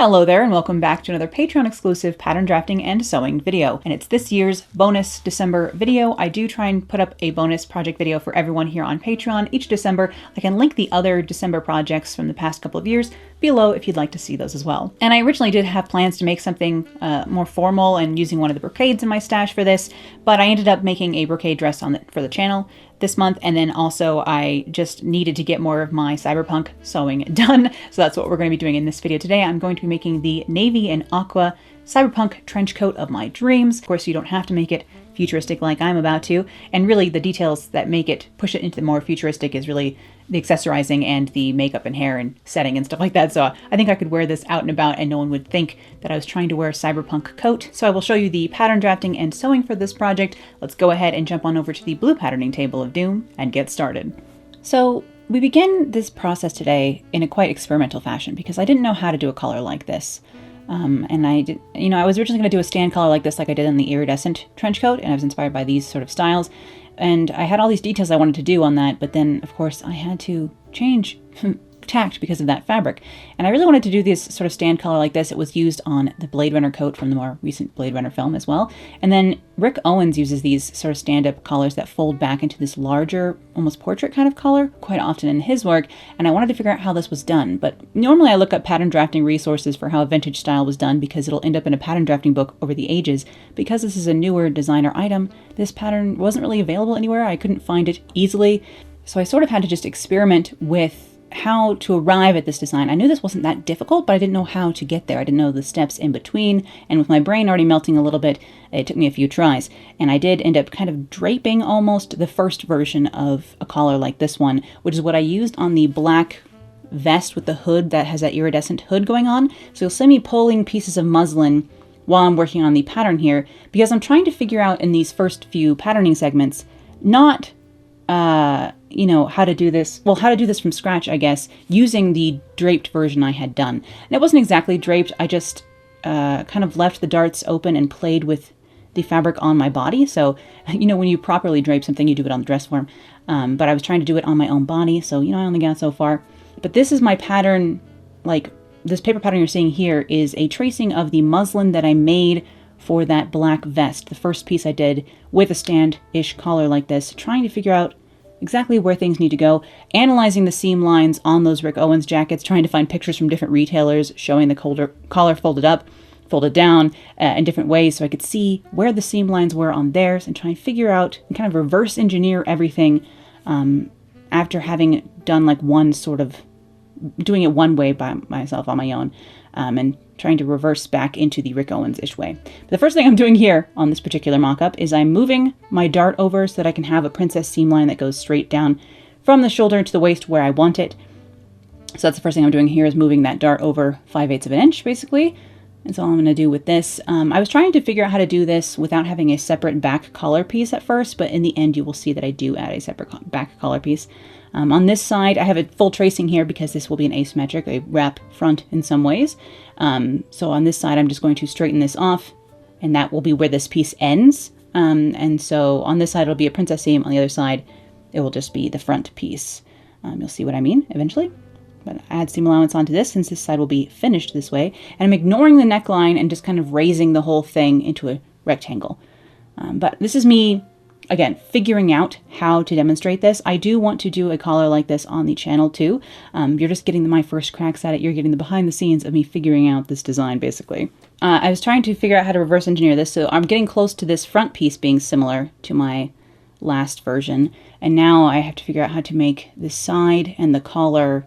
Hello there and welcome back to another Patreon exclusive pattern drafting and sewing video. And it's this year's bonus December video. I do try and put up a bonus project video for everyone here on Patreon each December. I can link the other December projects from the past couple of years below if you'd like to see those as well. And I originally did have plans to make something more formal and using one of the brocades in my stash for this, but I ended up making a brocade dress for the channel this month, and then also I just needed to get more of my cyberpunk sewing done, so that's what we're going to be doing in this video today. I'm going to be making the navy and aqua cyberpunk trench coat of my dreams. Of course, you don't have to make it futuristic like I'm about to, and really the details that make it push it into the more futuristic is really the accessorizing and the makeup and hair and setting and stuff like that. So I think I could wear this out and about and no one would think that I was trying to wear a cyberpunk coat. So I will show you the pattern drafting and sewing for this project. Let's go ahead and jump on over to the blue patterning table of doom and get started. So we begin this process today in a quite experimental fashion because I didn't know how to do a color like this. And I was originally going to do a stand color like this, like I did in the iridescent trench coat, and I was inspired by these sort of styles. And I had all these details I wanted to do on that, but then, of course, I had to change tact because of that fabric. And I really wanted to do this sort of stand color like this. It was used on the Blade Runner coat from the more recent Blade Runner film as well. And then Rick Owens uses these sort of stand-up collars that fold back into this larger, almost portrait kind of collar quite often in his work. And I wanted to figure out how this was done. But normally I look up pattern drafting resources for how a vintage style was done because it'll end up in a pattern drafting book over the ages. Because this is a newer designer item, this pattern wasn't really available anywhere. I couldn't find it easily. So I sort of had to just experiment with how to arrive at this design. I knew this wasn't that difficult, but I didn't know how to get there. I didn't know the steps in between, and with my brain already melting a little bit, it took me a few tries. And I did end up kind of draping almost the first version of a collar like this one, which is what I used on the black vest with the hood that has that iridescent hood going on. So you'll see me pulling pieces of muslin while I'm working on the pattern here, because I'm trying to figure out in these first few patterning segments, not how to do this. Well, how to do this from scratch, I guess, using the draped version I had done. And it wasn't exactly draped. I just kind of left the darts open and played with the fabric on my body. So, when you properly drape something, you do it on the dress form. But I was trying to do it on my own body. So, I only got so far. But this is my pattern. Like, this paper pattern you're seeing here is a tracing of the muslin that I made for that black vest. The first piece I did with a stand-ish collar like this, trying to figure out exactly where things need to go, analyzing the seam lines on those Rick Owens jackets, trying to find pictures from different retailers showing the collar folded up, folded down in different ways so I could see where the seam lines were on theirs and try and figure out and kind of reverse engineer everything after having done like doing it one way by myself on my own and trying to reverse back into the Rick Owens-ish way. But the first thing I'm doing here on this particular mock-up is I'm moving my dart over so that I can have a princess seam line that goes straight down from the shoulder to the waist where I want it. So that's the first thing I'm doing here, is moving that dart over 5/8 of an inch, basically. That's all I'm going to do with this. I was trying to figure out how to do this without having a separate back collar piece at first, but in the end you will see that I do add a separate back collar piece. On this side, I have a full tracing here because this will be an asymmetric, a wrap front in some ways. So on this side, I'm just going to straighten this off, and that will be where this piece ends. And so on this side, it'll be a princess seam. On the other side, it will just be the front piece. You'll see what I mean eventually. But add seam allowance onto this since this side will be finished this way. And I'm ignoring the neckline and just kind of raising the whole thing into a rectangle. But this is me, again, figuring out how to demonstrate this. I do want to do a collar like this on the channel too. You're just getting my first cracks at it. You're getting the behind the scenes of me figuring out this design, basically. I was trying to figure out how to reverse engineer this, so I'm getting close to this front piece being similar to my last version. And now I have to figure out how to make the side and the collar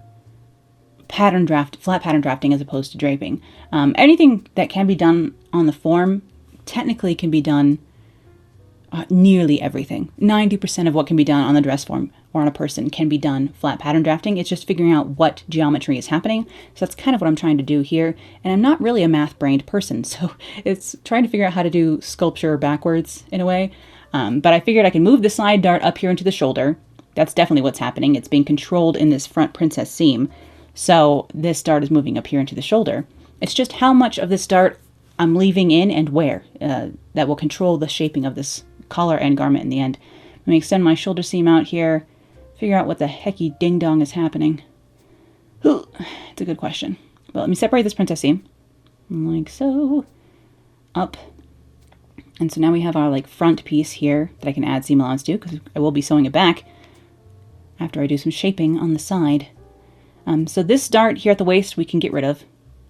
flat pattern drafting as opposed to draping. Anything that can be done on the form technically can be done. Nearly everything. 90% of what can be done on the dress form or on a person can be done flat pattern drafting. It's just figuring out what geometry is happening. So that's kind of what I'm trying to do here. And I'm not really a math-brained person, so it's trying to figure out how to do sculpture backwards in a way. But I figured I can move the side dart up here into the shoulder. That's definitely what's happening. It's being controlled in this front princess seam. So this dart is moving up here into the shoulder. It's just how much of this dart I'm leaving in and where that will control the shaping of this collar and garment in the end. Let me extend my shoulder seam out here, figure out what the hecky ding dong is happening. It's a good question. Well, let me separate this princess seam. like so, up. And so now we have our like front piece here that I can add seam allowance to, because I will be sewing it back after I do some shaping on the side. So this dart here at the waist we can get rid of,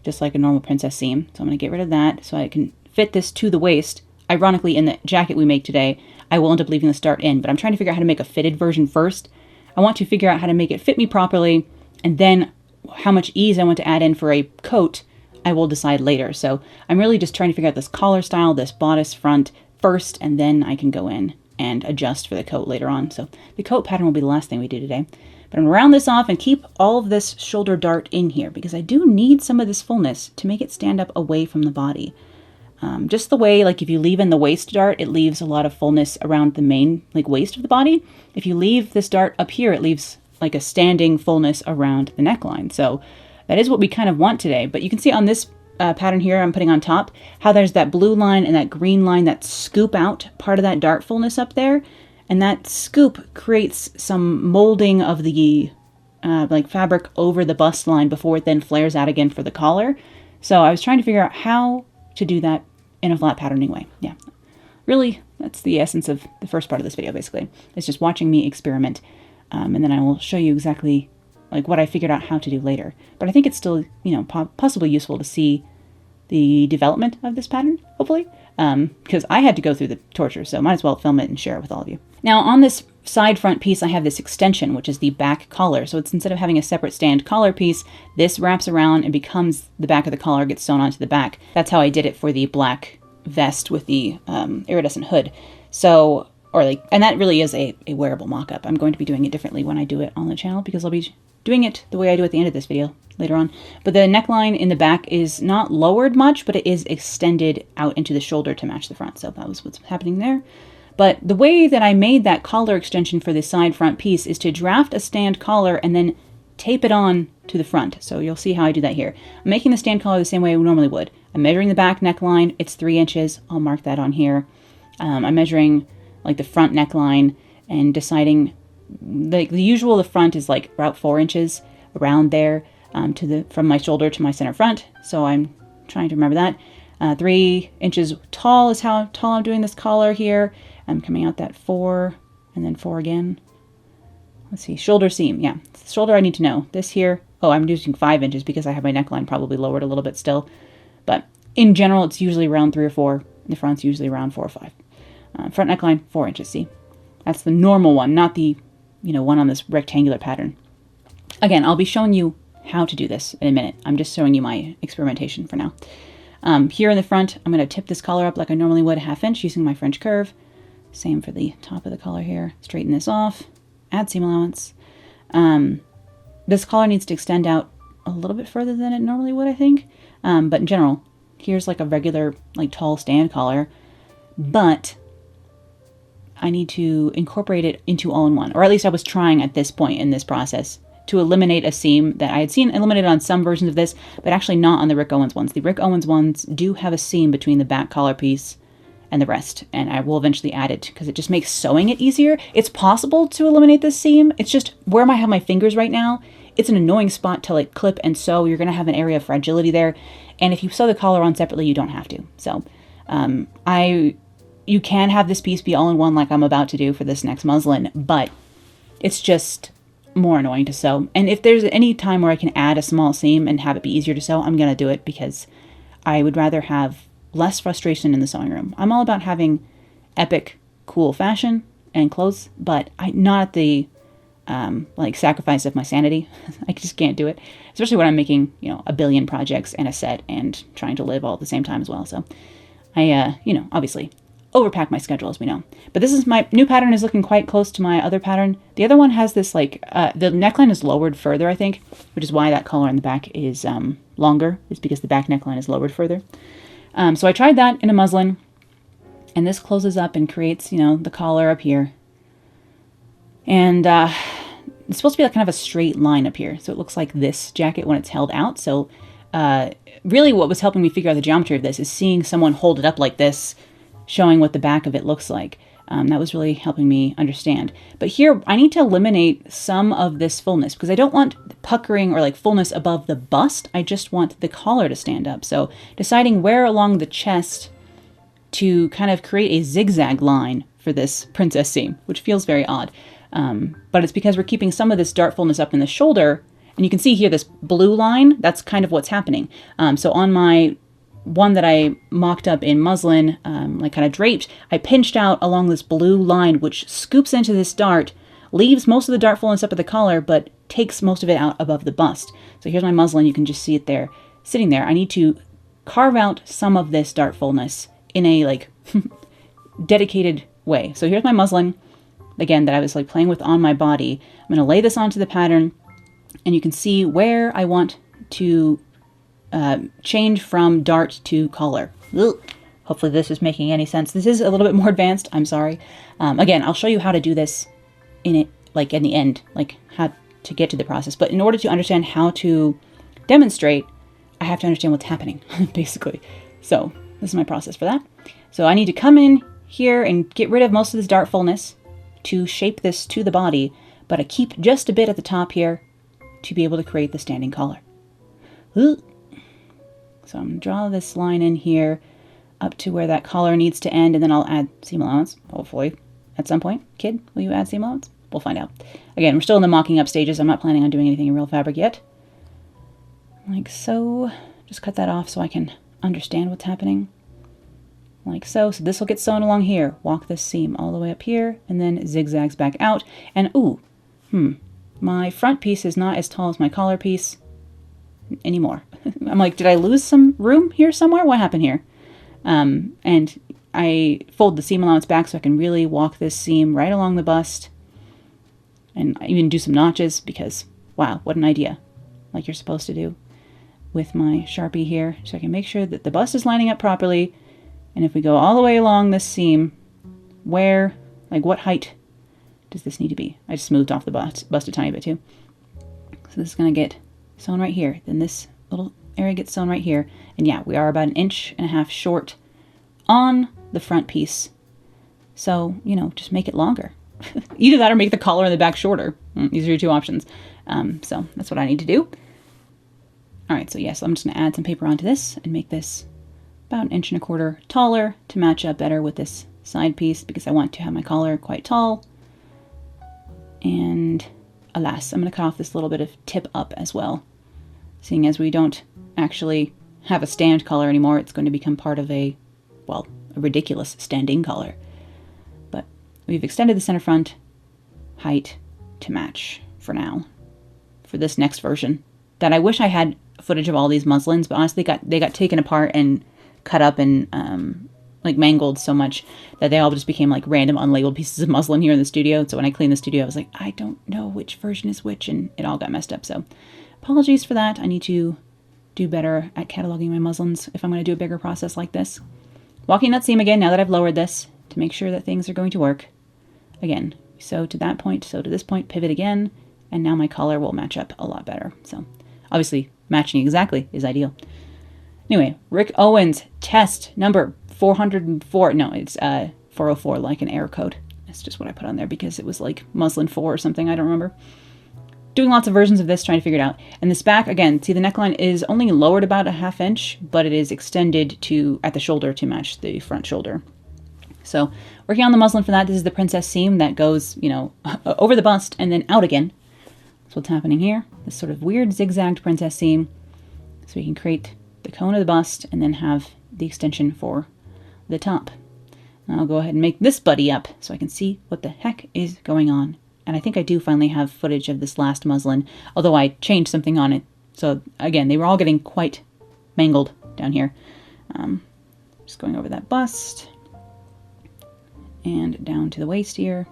just like a normal princess seam. So I'm going to get rid of that so I can fit this to the waist. Ironically, in the jacket we make today, I will end up leaving this dart in, but I'm trying to figure out how to make a fitted version first. I want to figure out how to make it fit me properly, and then how much ease I want to add in for a coat, I will decide later. So I'm really just trying to figure out this collar style, this bodice front first, and then I can go in and adjust for the coat later on. So the coat pattern will be the last thing we do today. But I'm going to round this off and keep all of this shoulder dart in here, because I do need some of this fullness to make it stand up away from the body. Just the way, like if you leave in the waist dart, it leaves a lot of fullness around the main like waist of the body. If you leave this dart up here, it leaves like a standing fullness around the neckline. So that is what we kind of want today. But you can see on this pattern here I'm putting on top, how there's that blue line and that green line that scoop out part of that dart fullness up there. And that scoop creates some molding of the like fabric over the bust line before it then flares out again for the collar. So I was trying to figure out how to do that in a flat patterning way. Yeah, really, that's the essence of the first part of this video, basically. It's just watching me experiment. And then I will show you exactly like what I figured out how to do later. But I think it's still, you know, possibly useful to see the development of this pattern, hopefully. Because I had to go through the torture, so might as well film it and share it with all of you. Now on this side front piece, I have this extension, which is the back collar. So it's instead of having a separate stand collar piece, this wraps around and becomes the back of the collar, gets sewn onto the back. That's how I did it for the black vest with the iridescent hood. So, or like, and that really is a wearable mock-up. I'm going to be doing it differently when I do it on the channel, because I'll be doing it the way I do at the end of this video later on. But the neckline in the back is not lowered much, but it is extended out into the shoulder to match the front. So that was what's happening there. But the way that I made that collar extension for the side front piece is to draft a stand collar and then tape it on to the front. So you'll see how I do that here. I'm making the stand collar the same way I normally would. I'm measuring the back neckline. It's 3 inches. I'll mark that on here. I'm measuring like the front neckline and deciding, like the usual, the front is like about 4 inches around there from my shoulder to my center front. So I'm trying to remember that. 3 inches tall is how tall I'm doing this collar here. I'm coming out that 4 and then 4 again. Let's see, shoulder seam. Yeah, shoulder I need to know. This here, oh, I'm using 5 inches because I have my neckline probably lowered a little bit still. But in general, it's usually around 3 or 4. The front's usually around 4 or 5. Front neckline, 4 inches, see? That's the normal one, not the, you know, one on this rectangular pattern. Again, I'll be showing you how to do this in a minute. I'm just showing you my experimentation for now. Here in the front, I'm going to tip this collar up like I normally would, 1/2 inch using my French curve. Same for the top of the collar here. Straighten this off, add seam allowance. This collar needs to extend out a little bit further than it normally would, I think. But in general, here's like a regular, like tall stand collar, but I need to incorporate it into all-in-one, or at least I was trying at this point in this process to eliminate a seam that I had seen eliminated on some versions of this, but actually not on the Rick Owens ones. The Rick Owens ones do have a seam between the back collar piece and the rest, and I will eventually add it because it just makes sewing it easier. It's possible to eliminate this seam. It's just where I have my fingers right now, it's an annoying spot to like clip and sew. You're going to have an area of fragility there, and if you sew the collar on separately, you don't have to. So you can have this piece be all in one like I'm about to do for this next muslin, but it's just more annoying to sew. And if there's any time where I can add a small seam and have it be easier to sew, I'm going to do it, because I would rather have less frustration in the sewing room. I'm all about having epic, cool fashion and clothes, but not at the like sacrifice of my sanity. I just can't do it, especially when I'm making, you know, a billion projects and a set and trying to live all at the same time as well. So I, you know, obviously overpack my schedule, as we know. But this is my new pattern, is looking quite close to my other pattern. The other one has this like, the neckline is lowered further, I think, which is why that collar in the back is longer, is because the back neckline is lowered further. So I tried that in a muslin, and this closes up and creates, you know, the collar up here. And it's supposed to be like kind of a straight line up here. So it looks like this jacket when it's held out. So really what was helping me figure out the geometry of this is seeing someone hold it up like this, showing what the back of it looks like. That was really helping me understand. But here, I need to eliminate some of this fullness because I don't want puckering or like fullness above the bust. I just want the collar to stand up. So deciding where along the chest to kind of create a zigzag line for this princess seam, which feels very odd. But it's because we're keeping some of this dark fullness up in the shoulder. And you can see here this blue line, that's kind of what's happening. So on my one that I mocked up in muslin, like kind of draped, I pinched out along this blue line, which scoops into this dart, leaves most of the dart fullness up at the collar, but takes most of it out above the bust. So here's my muslin. You can just see it there, sitting there. I need to carve out some of this dart fullness in a like dedicated way. So here's my muslin, again, that I was like playing with on my body. I'm going to lay this onto the pattern, and you can see where I want to change from dart to collar. Ugh. Hopefully this is making any sense. This is a little bit more advanced. I'm sorry. Again, I'll show you how to do this in it, like in the end, like how to get to the process. But in order to understand how to demonstrate, I have to understand what's happening, basically. So this is my process for that. So I need to come in here and get rid of most of this dart fullness to shape this to the body, but I keep just a bit at the top here to be able to create the standing collar. Ugh. So I'm going to draw this line in here up to where that collar needs to end, and then I'll add seam allowance, hopefully, at some point. Kid, will you add seam allowance? We'll find out. Again, we're still in the mocking up stages. I'm not planning on doing anything in real fabric yet. Like so. Just cut that off so I can understand what's happening. Like so. So this will get sewn along here. Walk this seam all the way up here, and then zigzags back out. And ooh, my front piece is not as tall as my collar piece anymore. I'm like, did I lose some room here somewhere? What happened here? And I fold the seam allowance back so I can really walk this seam right along the bust, and I even do some notches because, wow, what an idea, like you're supposed to do with my Sharpie here. So I can make sure that the bust is lining up properly. And if we go all the way along this seam, where, like what height does this need to be? I just smoothed off the bust a tiny bit too. So this is going to get sewn right here. Then this little area gets sewn right here. And yeah, we are about 1.5 inches short on the front piece. So, you know, just make it longer. Either that or make the collar in the back shorter. These are your two options. So that's what I need to do. All right, so yes, I'm just gonna add some paper onto this and make this about 1.25 inches taller to match up better with this side piece because I want to have my collar quite tall. And alas, I'm gonna cut off this little bit of tip up as well. Seeing as we don't actually have a stand collar anymore, it's going to become part of a, well, a ridiculous standing collar. But we've extended the center front height to match for now, for this next version. That I wish I had footage of all these muslins, but honestly they got taken apart and cut up and like mangled so much that they all just became like random unlabeled pieces of muslin here in the studio. So when I cleaned the studio, I was like, I don't know which version is which, and it all got messed up. So apologies for that. I need to do better at cataloging my muslins if I'm going to do a bigger process like this. Walking that seam again now that I've lowered this to make sure that things are going to work. Again, sew to that point, sew to this point, pivot again, and now my collar will match up a lot better. So obviously matching exactly is ideal. Anyway, Rick Owens test number 404. No, it's 404, like an error code. That's just what I put on there because it was like muslin 4 or something. I don't remember. Doing lots of versions of this, trying to figure it out. And this back, again, see the neckline is only lowered about 1/2 inch, but it is extended to at the shoulder to match the front shoulder. So working on the muslin for that. This is the princess seam that goes, you know, over the bust and then out again. That's what's happening here. This sort of weird zigzagged princess seam. So we can create the cone of the bust and then have the extension for the top. Now I'll go ahead and make this buddy up so I can see what the heck is going on. And I think I do finally have footage of this last muslin, although I changed something on it. So again, they were all getting quite mangled down here. Just going over that bust and down to the waist here.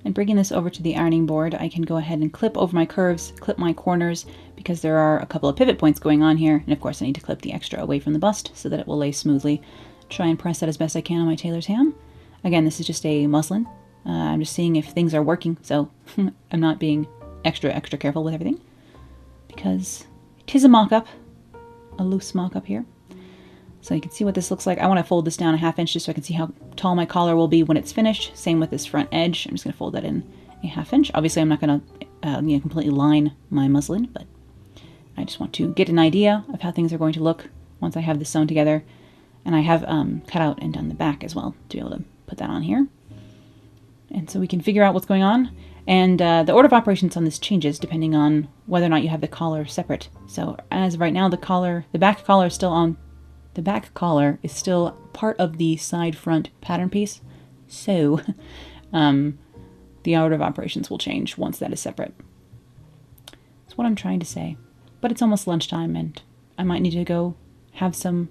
And bringing this over to the ironing board, I can go ahead and clip over my curves, clip my corners, because there are a couple of pivot points going on here. And of course I need to clip the extra away from the bust so that it will lay smoothly. Try and press that as best I can on my tailor's ham. Again, this is just a muslin. I'm just seeing if things are working, so I'm not being extra careful with everything. Because it is a mock-up, a loose mock-up here. So you can see what this looks like. I want to fold this down a 1/2 inch just so I can see how tall my collar will be when it's finished. Same with this front edge. I'm just going to fold that in a 1/2 inch. Obviously, I'm not going to completely line my muslin, but I just want to get an idea of how things are going to look once I have this sewn together. And I have cut out and done the back as well to be able to put that on here. And so we can figure out what's going on. And the order of operations on this changes depending on whether or not you have the collar separate. So as of right now, the back collar is still on. The back collar is still part of the side front pattern piece. So the order of operations will change once that is separate. That's what I'm trying to say. But it's almost lunchtime and I might need to go have some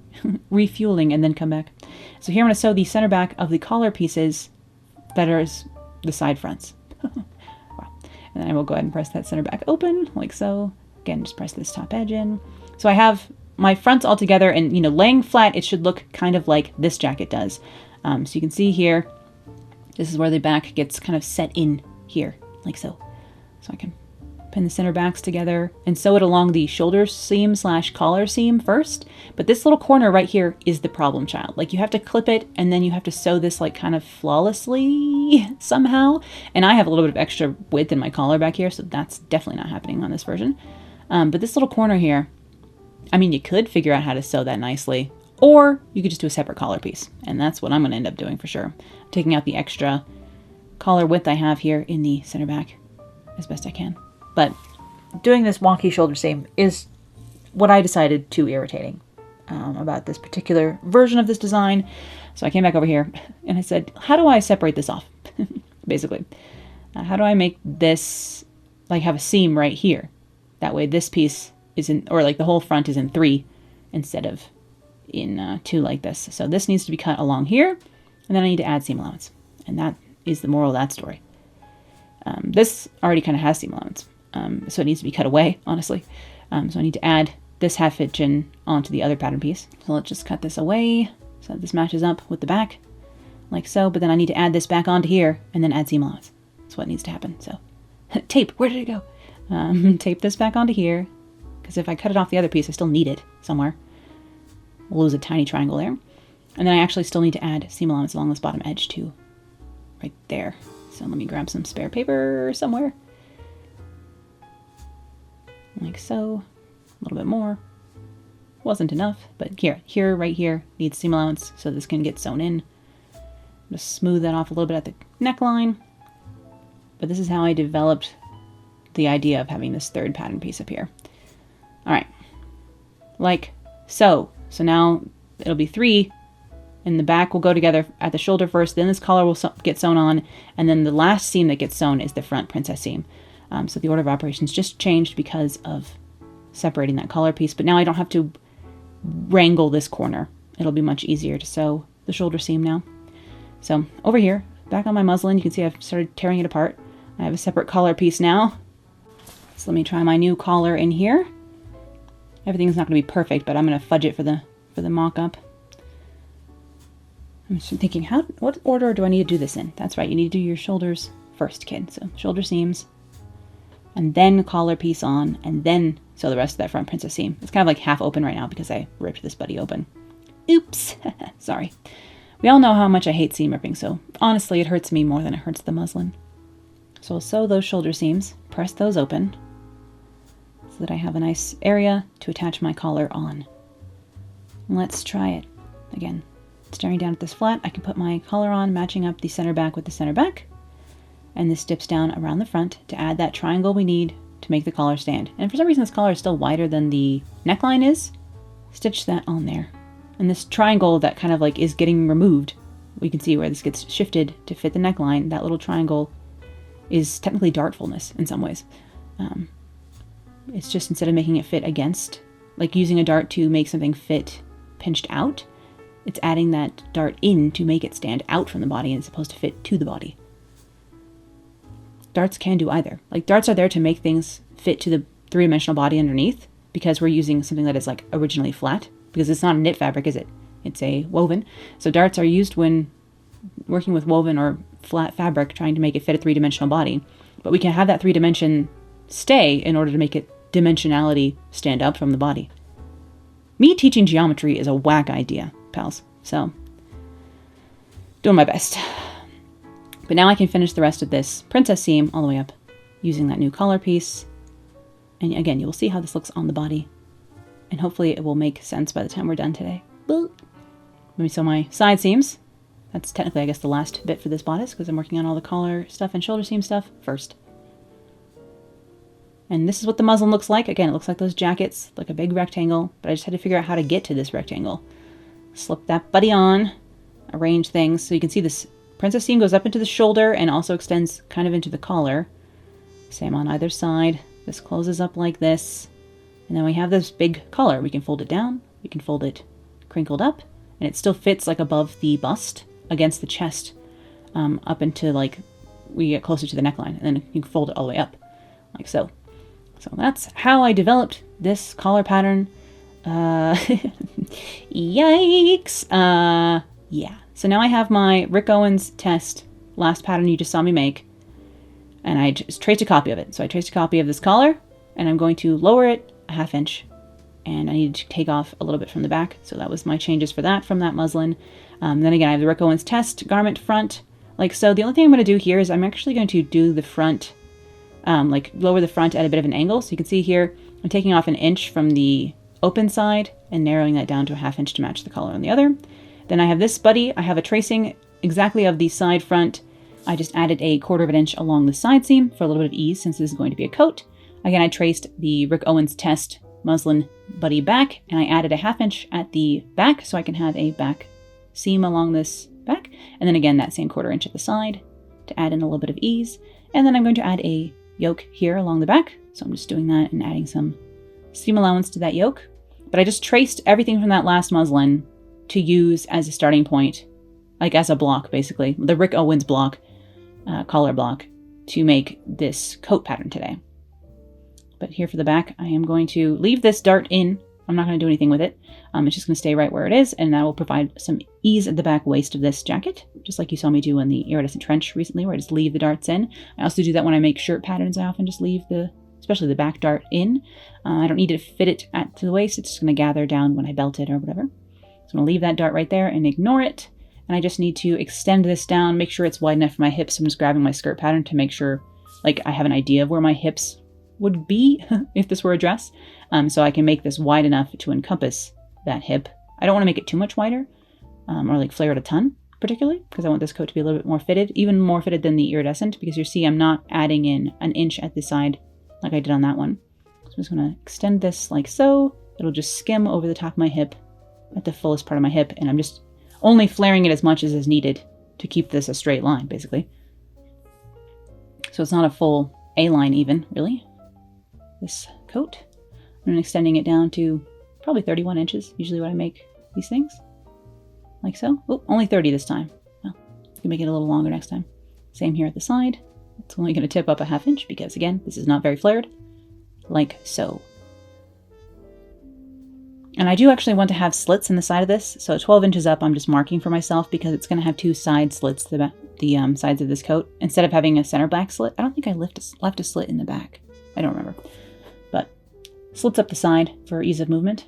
refueling and then come back. So here I'm going to sew the center back of the collar pieces that are the side fronts. Wow. And then I will go ahead and press that center back open like so. Again, just press this top edge in. So I have my fronts all together and, laying flat, it should look kind of like this jacket does. So you can see here, this is where the back gets kind of set in here, like so. So I can pin the center backs together and sew it along the shoulder seam / collar seam first. But this little corner right here is the problem child. Like you have to clip it and then you have to sew this like kind of flawlessly somehow. And I have a little bit of extra width in my collar back here, so that's definitely not happening on this version. But this little corner here, I mean, you could figure out how to sew that nicely, or you could just do a separate collar piece. And that's what I'm going to end up doing for sure. Taking out the extra collar width I have here in the center back as best I can. But doing this wonky shoulder seam is what I decided too irritating about this particular version of this design. So I came back over here and I said, how do I separate this off? Basically, how do I make this like have a seam right here? That way this piece is in, or like the whole front is in 3 instead of in 2 like this. So this needs to be cut along here, and then I need to add seam allowance. And that is the moral of that story. This already kind of has seam allowance. So it needs to be cut away, honestly. So I need to add this 1/2 inch in onto the other pattern piece. So let's just cut this away so that this matches up with the back, like so. But then I need to add this back onto here and then add seam allowance. That's what needs to happen. So tape, where did it go? Tape this back onto here, because if I cut it off the other piece, I still need it somewhere. We'll lose a tiny triangle there. And then I actually still need to add seam allowance along this bottom edge too, right there. So let me grab some spare paper somewhere. Like so. A little bit more. Wasn't enough, but here, right here, needs seam allowance so this can get sewn in. Just smooth that off a little bit at the neckline. But this is how I developed the idea of having this third pattern piece up here. All right, like so. So now it'll be 3, and the back will go together at the shoulder first, then this collar will get sewn on, and then the last seam that gets sewn is the front princess seam. So the order of operations just changed because of separating that collar piece, but now I don't have to wrangle this corner. It'll be much easier to sew the shoulder seam now. So over here, back on my muslin, you can see I've started tearing it apart. I have a separate collar piece now. So let me try my new collar in here. Everything's not going to be perfect, but I'm going to fudge it for the mock-up. I'm just thinking, what order do I need to do this in? That's right, you need to do your shoulders first, kid. So shoulder seams, and then collar piece on, and then sew the rest of that front princess seam. It's kind of like half open right now because I ripped this buddy open. Oops, sorry. We all know how much I hate seam ripping, so honestly it hurts me more than it hurts the muslin. So I'll sew those shoulder seams, press those open, so that I have a nice area to attach my collar on. Let's try it. Again, staring down at this flat, I can put my collar on, matching up the center back with the center back, and this dips down around the front to add that triangle we need to make the collar stand. And for some reason this collar is still wider than the neckline is. Stitch that on there. And this triangle that kind of like is getting removed, we can see where this gets shifted to fit the neckline. That little triangle is technically dartfulness in some ways. It's just instead of making it fit against, like using a dart to make something fit pinched out, it's adding that dart in to make it stand out from the body and it's supposed to fit to the body. Darts can do either. Like darts are there to make things fit to the 3-dimensional body underneath because we're using something that is like originally flat, because it's not a knit fabric, is it? It's a woven. So darts are used when working with woven or flat fabric trying to make it fit a 3-dimensional body. But we can have that 3-dimension stay in order to make it dimensionality stand up from the body. Me teaching geometry is a whack idea, pals. So, doing my best. But now I can finish the rest of this princess seam all the way up using that new collar piece. And again, you will see how this looks on the body. And hopefully it will make sense by the time we're done today. Let me sew my side seams. That's technically, I guess, the last bit for this bodice because I'm working on all the collar stuff and shoulder seam stuff first. And this is what the muslin looks like. Again, it looks like those jackets, like a big rectangle, but I just had to figure out how to get to this rectangle. Slip that buddy on, arrange things. So you can see this princess seam goes up into the shoulder and also extends kind of into the collar. Same on either side. This closes up like this. And then we have this big collar. We can fold it down. We can fold it crinkled up. And it still fits like above the bust against the chest up into like we get closer to the neckline. And then you can fold it all the way up like so. So that's how I developed this collar pattern. Yikes. Yeah. So now I have my Rick Owens test last pattern you just saw me make. And I just traced a copy of it. So I traced a copy of this collar and I'm going to lower it a 1/2 inch. And I needed to take off a little bit from the back. So that was my changes for that from that muslin. Then again, I have the Rick Owens test garment front. Like so, the only thing I'm going to do here is I'm actually going to do the front, like lower the front at a bit of an angle. So you can see here, I'm taking off 1 inch from the open side and narrowing that down to a 1/2 inch to match the collar on the other. Then I have this buddy. I have a tracing exactly of the side front. I just added a 1/4 inch along the side seam for a little bit of ease since this is going to be a coat. Again, I traced the Rick Owens test muslin buddy back and I added a 1/2 inch at the back so I can have a back seam along this back. And then again, that same 1/4 inch at the side to add in a little bit of ease. And then I'm going to add a yoke here along the back. So I'm just doing that and adding some seam allowance to that yoke. But I just traced everything from that last muslin to use as a starting point, like as a block, basically. The Rick Owens block, collar block, to make this coat pattern today. But here for the back, I am going to leave this dart in. I'm not going to do anything with it. It's just going to stay right where it is, and that will provide some ease at the back waist of this jacket, just like you saw me do in the iridescent trench recently, where I just leave the darts in. I also do that when I make shirt patterns. I often just leave especially the back dart in. I don't need to fit it to the waist. It's just going to gather down when I belt it or whatever. So I'm going to leave that dart right there and ignore it. And I just need to extend this down, make sure it's wide enough for my hips. I'm just grabbing my skirt pattern to make sure like I have an idea of where my hips would be if this were a dress. So I can make this wide enough to encompass that hip. I don't want to make it too much wider or like flare it a ton particularly because I want this coat to be a little bit more fitted, even more fitted than the iridescent, because you see I'm not adding in 1 inch at the side like I did on that one. So I'm just going to extend this like so. It'll just skim over the top of my hip at the fullest part of my hip, and I'm just only flaring it as much as is needed to keep this a straight line, basically. So it's not a full A-line even, really, this coat. I'm extending it down to probably 31 inches, usually what I make these things. Like so. Oh, only 30 this time. Well, you can make it a little longer next time. Same here at the side. It's only going to tip up a 1/2 inch because, again, this is not very flared. Like so. And I do actually want to have slits in the side of this. So 12 inches up, I'm just marking for myself because it's going to have 2 side slits, the sides of this coat. Instead of having a center back slit, I don't think I left a slit in the back. I don't remember. But slits up the side for ease of movement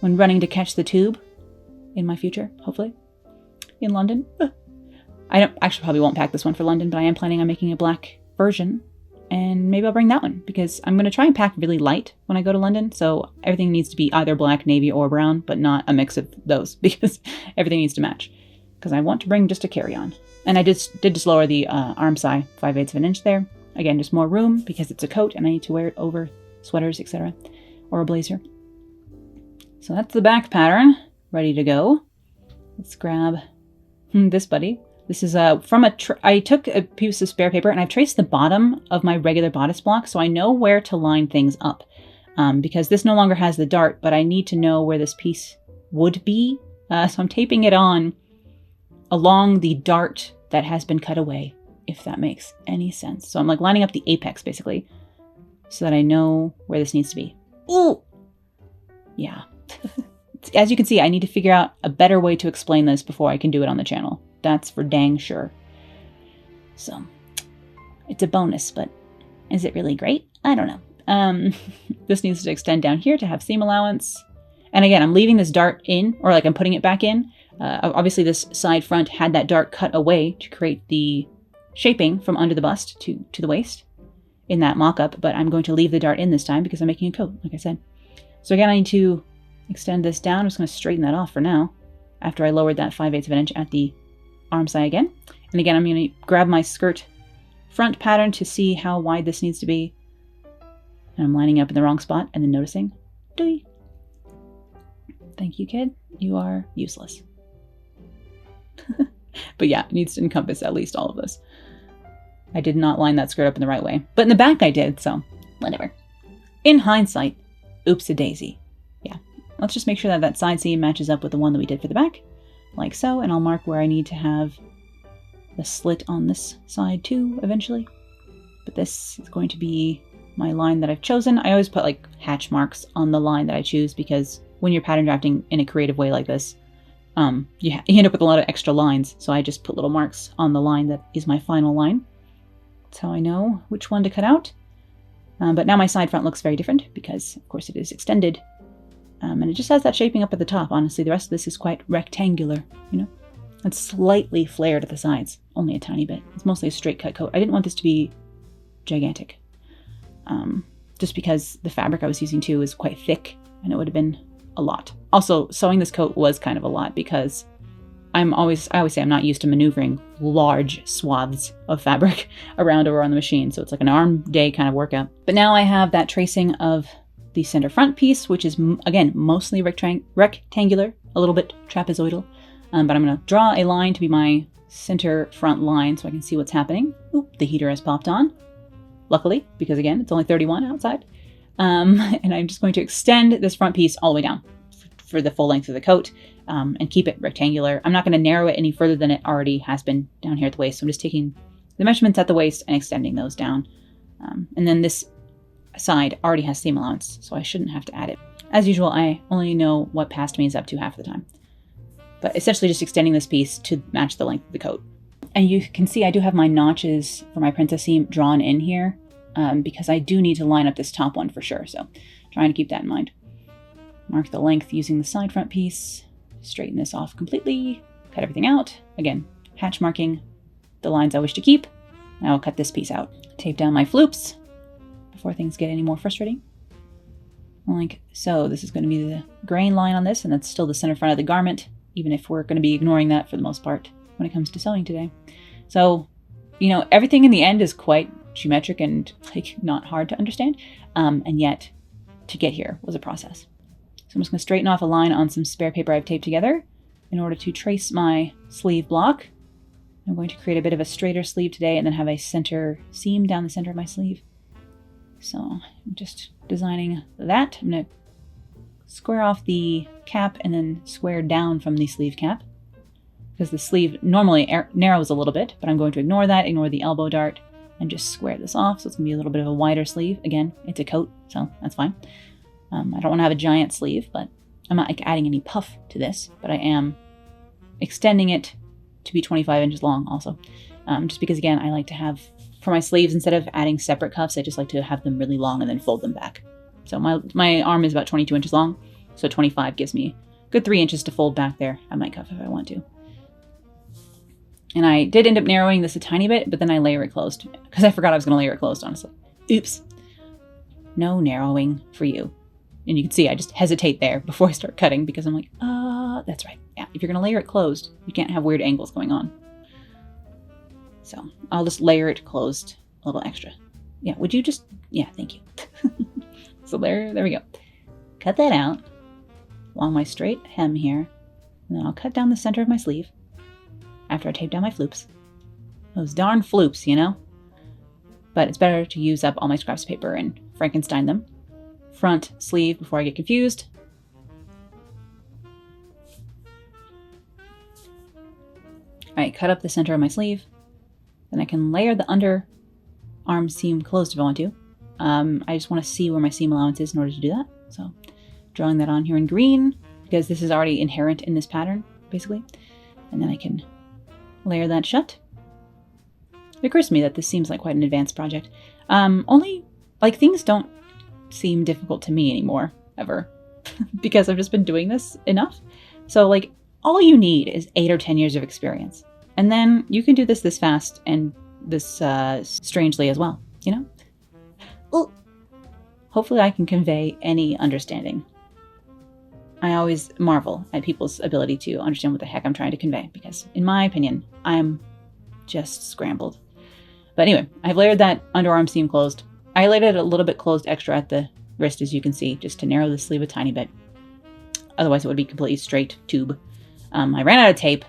when running to catch the tube in my future, hopefully, in London. I probably won't pack this one for London, but I am planning on making a black version. And maybe I'll bring that one because I'm going to try and pack really light when I go to London. So everything needs to be either black, navy, or brown, but not a mix of those because everything needs to match. Because I want to bring just a carry-on. And I did just lower the arm side 5/8 of an inch there. Again, just more room because it's a coat and I need to wear it over sweaters, etc. Or a blazer. So that's the back pattern. Ready to go. Let's grab this buddy. This is from I took a piece of spare paper and I've traced the bottom of my regular bodice block so I know where to line things up. Because this no longer has the dart, but I need to know where this piece would be. So I'm taping it on along the dart that has been cut away, if that makes any sense. So I'm like lining up the apex basically so that I know where this needs to be. Ooh! Yeah. As you can see, I need to figure out a better way to explain this before I can do it on the channel. That's for dang sure. So, it's a bonus, but is it really great? I don't know. This needs to extend down here to have seam allowance. And again, I'm leaving this dart in, or like I'm putting it back in. Obviously this side front had that dart cut away to create the shaping from under the bust to the waist in that mock-up, but I'm going to leave the dart in this time because I'm making a coat, like I said. So again, I need to extend this down. I'm just going to straighten that off for now after I lowered that 5/8 of an inch at the arm side again. And again, I'm going to grab my skirt front pattern to see how wide this needs to be. And I'm lining up in the wrong spot and then noticing, doy. Thank you, kid. You are useless. But yeah, it needs to encompass at least all of this. I did not line that skirt up in the right way. But in the back I did, so whatever. In hindsight, oops-a-daisy. Yeah, let's just make sure that that side seam matches up with the one that we did for the back, like so, and I'll mark where I need to have the slit on this side too, eventually. But this is going to be my line that I've chosen. I always put like hatch marks on the line that I choose because when you're pattern drafting in a creative way like this, you end up with a lot of extra lines. So I just put little marks on the line that is my final line. That's how I know which one to cut out. But now my side front looks very different because, of course, it is extended. And it just has that shaping up at the top. Honestly, the rest of this is quite rectangular, you know? It's slightly flared at the sides, only a tiny bit. It's mostly a straight cut coat. I didn't want this to be gigantic. Just because the fabric I was using too is quite thick and it would have been a lot. Also, sewing this coat was kind of a lot because I always say I'm not used to maneuvering large swaths of fabric around or on the machine. So it's like an arm day kind of workout. But now I have that tracing of the center front piece, which is again, mostly rectangular, a little bit trapezoidal. But I'm going to draw a line to be my center front line so I can see what's happening. Oop, the heater has popped on. Luckily, because again, it's only 31 outside. And I'm just going to extend this front piece all the way down for the full length of the coat and keep it rectangular. I'm not going to narrow it any further than it already has been down here at the waist. So I'm just taking the measurements at the waist and extending those down. And then this side already has seam allowance, so I shouldn't have to add it. As usual, I only know what past me is up to half the time. But essentially just extending this piece to match the length of the coat. And you can see I do have my notches for my princess seam drawn in here because I do need to line up this top one for sure. So trying to keep that in mind. Mark the length using the side front piece. Straighten this off completely. Cut everything out. Again, hatch marking the lines I wish to keep. Now I'll cut this piece out. Tape down my floops before things get any more frustrating. Like so. This is going to be the grain line on this, and that's still the center front of the garment, even if we're going to be ignoring that for the most part when it comes to sewing today. So, you know, everything in the end is quite geometric and like not hard to understand. And yet to get here was a process. So I'm just going to straighten off a line on some spare paper I've taped together in order to trace my sleeve block. I'm going to create a bit of a straighter sleeve today and then have a center seam down the center of my sleeve. So I'm just designing that. I'm going to square off the cap and then square down from the sleeve cap because the sleeve normally narrows a little bit, but I'm going to ignore that, ignore the elbow dart, and just square this off. So it's going to be a little bit of a wider sleeve. Again, it's a coat, so that's fine. I don't want to have a giant sleeve, but I'm not like adding any puff to this, but I am extending it to be 25 inches long also. Just because, again, I like to have, for my sleeves, instead of adding separate cuffs, I just like to have them really long and then fold them back. So my arm is about 22 inches long, so 25 gives me a good 3 inches to fold back there at my cuff if I want to. And I did end up narrowing this a tiny bit, but then I layer it closed because I forgot I was going to layer it closed, honestly. Oops. No narrowing for you. And you can see I just hesitate there before I start cutting because I'm like, that's right. Yeah, if you're going to layer it closed, you can't have weird angles going on. So I'll just layer it closed a little extra. Yeah, would you just, yeah, thank you. So there we go. Cut that out along my straight hem here. And then I'll cut down the center of my sleeve after I tape down my floops. Those darn floops, you know? But it's better to use up all my scraps of paper and Frankenstein them. Front sleeve before I get confused. Alright, cut up the center of my sleeve. Then I can layer the under arm seam closed if I want to. I just want to see where my seam allowance is in order to do that. So drawing that on here in green because this is already inherent in this pattern, basically. And then I can layer that shut. It occurs to me that this seems like quite an advanced project. Only, like, things don't seem difficult to me anymore, ever. because I've just been doing this enough. So like all you need is 8 or 10 years of experience. And then you can do this fast and this strangely as well, you know? Ooh. Hopefully I can convey any understanding. I always marvel at people's ability to understand what the heck I'm trying to convey, because in my opinion, I'm just scrambled. But anyway, I've layered that underarm seam closed. I layered it a little bit closed extra at the wrist, as you can see, just to narrow the sleeve a tiny bit. Otherwise it would be completely straight tube. I ran out of tape,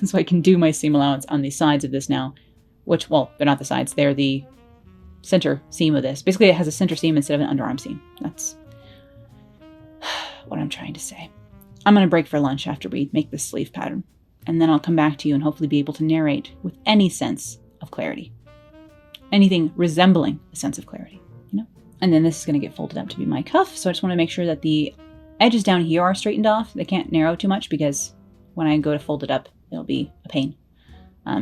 so I can do my seam allowance on the sides of this now, which, well, they're not the sides, they're the center seam of this. Basically it has a center seam instead of an underarm seam. That's what I'm trying to say. I'm going to break for lunch after we make this sleeve pattern, and then I'll come back to you and hopefully be able to narrate with any sense of clarity. Anything resembling a sense of clarity, you know? And then this is going to get folded up to be my cuff, so I just want to make sure that the edges down here are straightened off. They can't narrow too much because when I go to fold it up, it'll be a pain.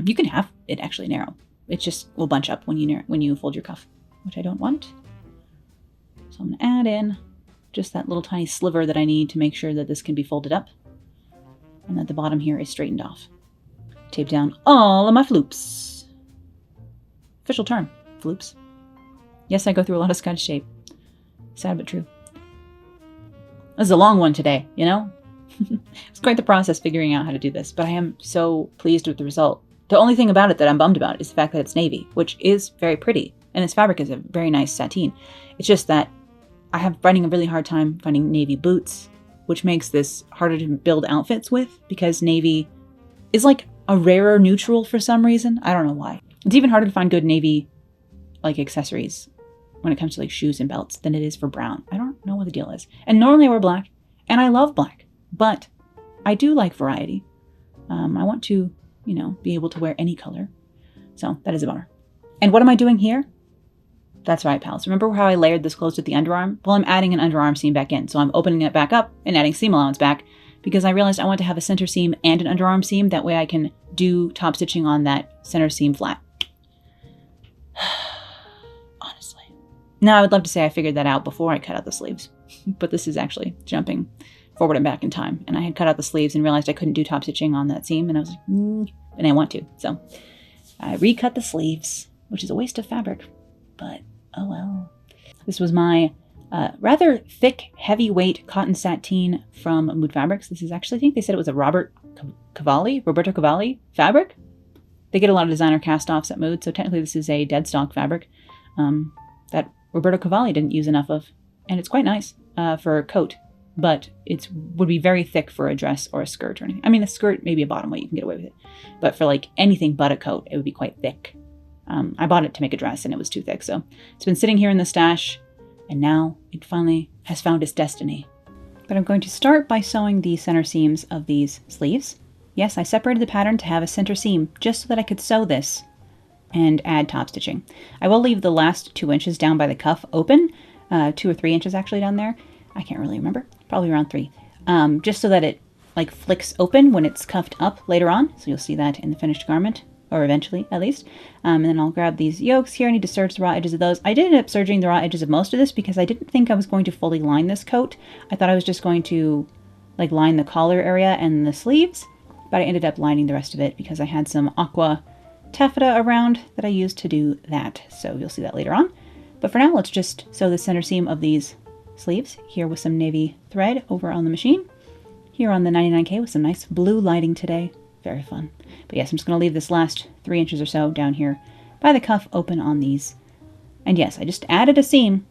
You can have it actually narrow. It just will bunch up when you fold your cuff, which I don't want. So I'm going to add in just that little tiny sliver that I need to make sure that this can be folded up, and that the bottom here is straightened off. Tape down all of my floops. Official term, floops. Yes, I go through a lot of Scottish shape. Sad but true. This is a long one today, you know? It's quite the process figuring out how to do this, but I am so pleased with the result. The only thing about it that I'm bummed about is the fact that it's navy, which is very pretty, and this fabric is a very nice sateen. It's just that I have finding a really hard time finding navy boots, which makes this harder to build outfits with, because navy is like a rarer neutral for some reason. I don't know why. It's even harder to find good navy like accessories when it comes to like shoes and belts than it is for brown. I don't know what the deal is. And normally I wear black, and I love black, but I do like variety. I want to, you know, be able to wear any color. So that is a bummer. And what am I doing here? That's right, pals. Remember how I layered this close to the underarm? Well, I'm adding an underarm seam back in. So I'm opening it back up and adding seam allowance back, because I realized I want to have a center seam and an underarm seam. That way I can do top stitching on that center seam flat. Honestly. Now, I would love to say I figured that out before I cut out the sleeves, but this is actually jumping forward and back in time. And I had cut out the sleeves and realized I couldn't do top stitching on that seam, and I was like, and I want to. So I recut the sleeves, which is a waste of fabric, but oh well. This was my rather thick, heavyweight cotton sateen from Mood Fabrics. This is actually, I think they said it was a Roberto Cavalli fabric. They get a lot of designer cast-offs at Mood, so technically this is a dead stock fabric that Roberto Cavalli didn't use enough of. And it's quite nice for a coat, but it would be very thick for a dress or a skirt or anything. I mean, a skirt, maybe a bottom weight, you can get away with it. But for like anything but a coat, it would be quite thick. I bought it to make a dress and it was too thick, so it's been sitting here in the stash, and now it finally has found its destiny. But I'm going to start by sewing the center seams of these sleeves. Yes, I separated the pattern to have a center seam just so that I could sew this and add top stitching. I will leave the last 2 inches down by the cuff open, 2 or 3 inches actually down there. I can't really remember, probably around 3, just so that it like flicks open when it's cuffed up later on. So you'll see that in the finished garment, or eventually at least. And then I'll grab these yokes here. I need to serge the raw edges of those. I did end up serging the raw edges of most of this because I didn't think I was going to fully line this coat. I thought I was just going to like line the collar area and the sleeves, but I ended up lining the rest of it because I had some Aqua taffeta around that I used to do that. So you'll see that later on. But for now, let's just sew the center seam of these sleeves here with some navy thread over on the machine. Here on the 99K with some nice blue lighting today. Very fun. But yes, I'm just going to leave this last 3 inches or so down here by the cuff open on these. And yes, I just added a seam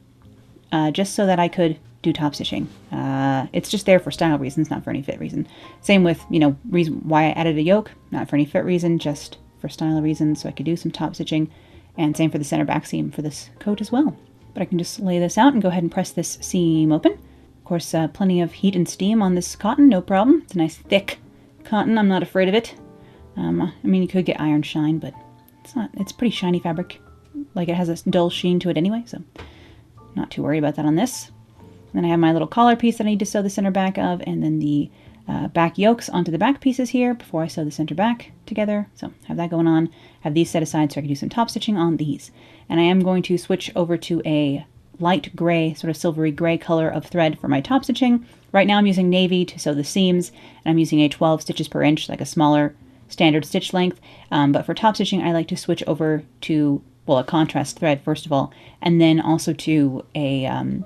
just so that I could do top stitching. It's just there for style reasons, not for any fit reason. Same with, you know, reason why I added a yoke, not for any fit reason, just for style reasons, so I could do some top stitching. And same for the center back seam for this coat as well. But I can just lay this out and go ahead and press this seam open. Of course, plenty of heat and steam on this cotton, no problem. It's a nice thick cotton, I'm not afraid of it. I mean, you could get iron shine, but it's pretty shiny fabric. Like, it has a dull sheen to it anyway, so not too worried about that on this. And then I have my little collar piece that I need to sew the center back of, and then the back yokes onto the back pieces here before I sew the center back together. So have that going on. Have these set aside so I can do some top stitching on these. And I am going to switch over to a light gray, sort of silvery gray color of thread for my top stitching. Right now I'm using navy to sew the seams, and I'm using a 12 stitches per inch, like a smaller standard stitch length. But for top stitching, I like to switch over to, well, a contrast thread first of all, and then also to a